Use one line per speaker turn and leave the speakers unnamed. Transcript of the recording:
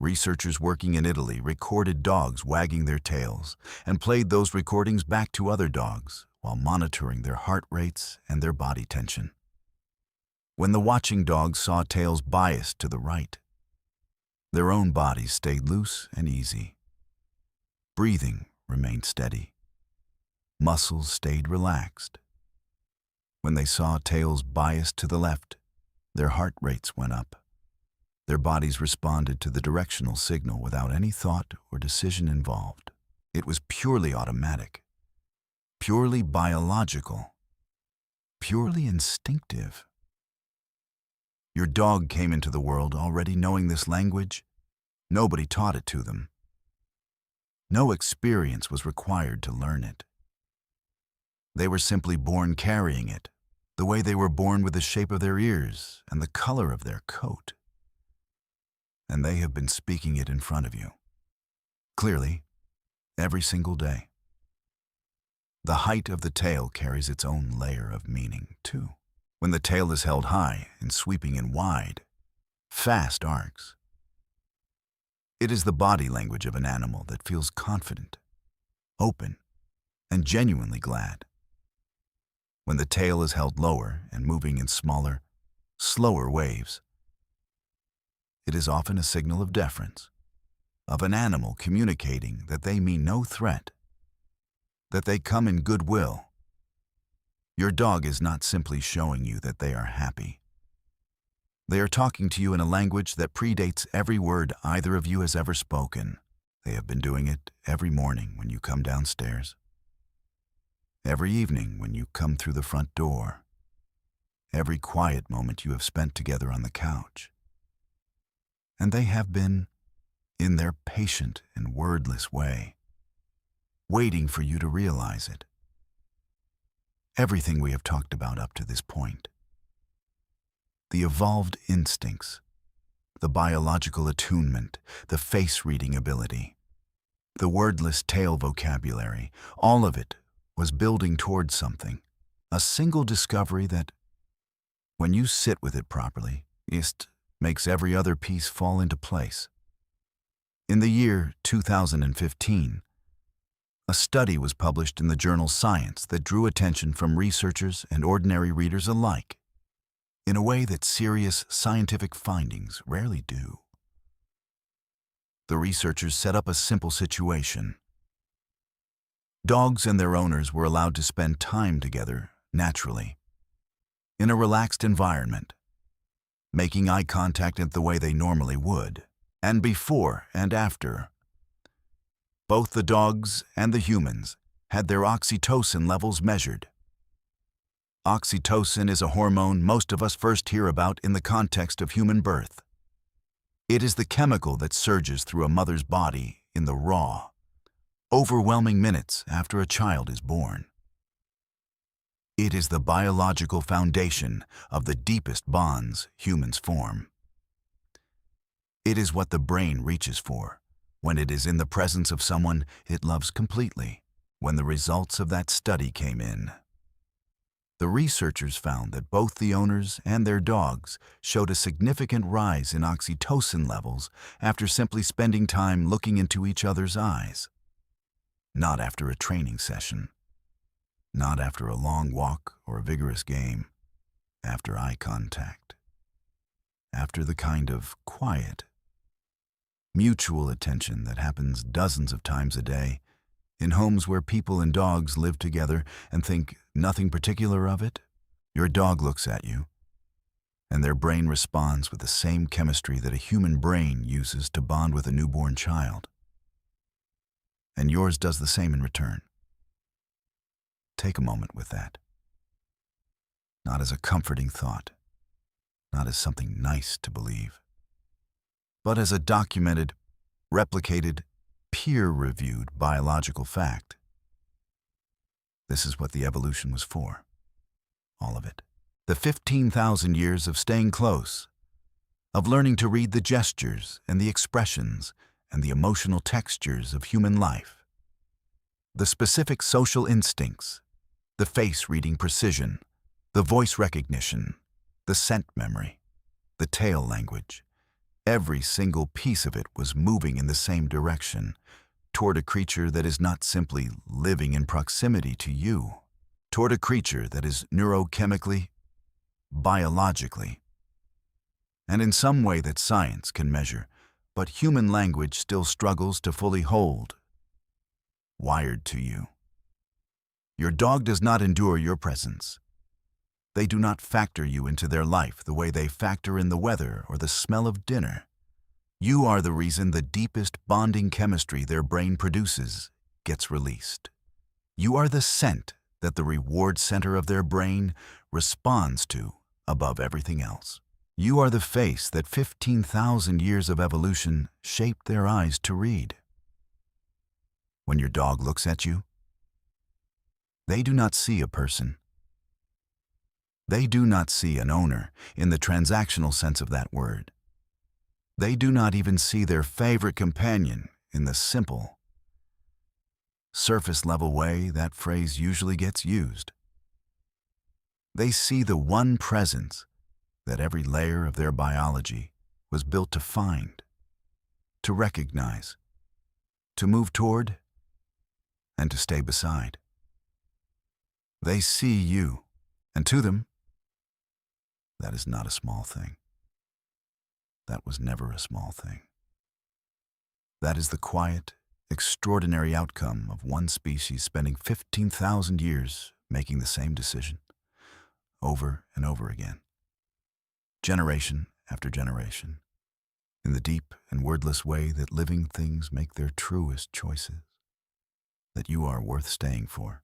Researchers working in Italy recorded dogs wagging their tails and played those recordings back to other dogs while monitoring their heart rates and their body tension. When the watching dogs saw tails biased to the right, their own bodies stayed loose and easy. Breathing remained steady. Muscles stayed relaxed. When they saw tails biased to the left, their heart rates went up. Their bodies responded to the directional signal without any thought or decision involved. It was purely automatic, purely biological, purely instinctive. Your dog came into the world already knowing this language. Nobody taught it to them. No experience was required to learn it. They were simply born carrying it, the way they were born with the shape of their ears and the color of their coat. And they have been speaking it in front of you, clearly, every single day. The height of the tail carries its own layer of meaning, too. When the tail is held high and sweeping in wide, fast arcs, it is the body language of an animal that feels confident, open, and genuinely glad. When the tail is held lower and moving in smaller, slower waves, it is often a signal of deference, of an animal communicating that they mean no threat, that they come in goodwill. Your dog is not simply showing you that they are happy. They are talking to you in a language that predates every word either of you has ever spoken. They have been doing it every morning when you come downstairs, every evening when you come through the front door, every quiet moment you have spent together on the couch. And they have been, in their patient and wordless way, waiting for you to realize it. Everything we have talked about up to this point, the evolved instincts, the biological attunement, the face-reading ability, the wordless tail vocabulary, all of it was building towards something, a single discovery that, when you sit with it properly, makes every other piece fall into place. In the year 2015, a study was published in the journal Science that drew attention from researchers and ordinary readers alike, in a way that serious scientific findings rarely do. The researchers set up a simple situation. Dogs and their owners were allowed to spend time together naturally, in a relaxed environment, making eye contact in the way they normally would, and before and after. Both the dogs and the humans had their oxytocin levels measured. Oxytocin is a hormone most of us first hear about in the context of human birth. It is the chemical that surges through a mother's body in the raw, overwhelming minutes after a child is born. It is the biological foundation of the deepest bonds humans form. It is what the brain reaches for when it is in the presence of someone it loves completely. When the results of that study came in, the researchers found that both the owners and their dogs showed a significant rise in oxytocin levels after simply spending time looking into each other's eyes. Not after a training session, not after a long walk or a vigorous game, after eye contact, after the kind of quiet, mutual attention that happens dozens of times a day in homes where people and dogs live together and think nothing particular of it. Your dog looks at you, and their brain responds with the same chemistry that a human brain uses to bond with a newborn child. And yours does the same in return. Take a moment with that. Not as a comforting thought, not as something nice to believe, but as a documented, replicated, peer-reviewed biological fact. This is what the evolution was for. All of it. The 15,000 years of staying close, of learning to read the gestures and the expressions and the emotional textures of human life. The specific social instincts, the face-reading precision, the voice recognition, the scent memory, the tail language, Every single piece of it was moving in the same direction, toward a creature that is not simply living in proximity to you, toward a creature that is neurochemically, biologically, and in some way that science can measure, but human language still struggles to fully hold, wired to you. Your dog does not endure your presence. They do not factor you into their life the way they factor in the weather or the smell of dinner. You are the reason the deepest bonding chemistry their brain produces gets released. You are the scent that the reward center of their brain responds to above everything else. You are the face that 15,000 years of evolution shaped their eyes to read. When your dog looks at you, they do not see a person. They do not see an owner in the transactional sense of that word. They do not even see their favorite companion in the simple, surface-level way that phrase usually gets used. They see the one presence that every layer of their biology was built to find, to recognize, to move toward, and to stay beside. They see you, and to them, that is not a small thing. That was never a small thing. That is the quiet, extraordinary outcome of one species spending 15,000 years making the same decision, over and over again, generation after generation, in the deep and wordless way that living things make their truest choices, that you are worth staying for.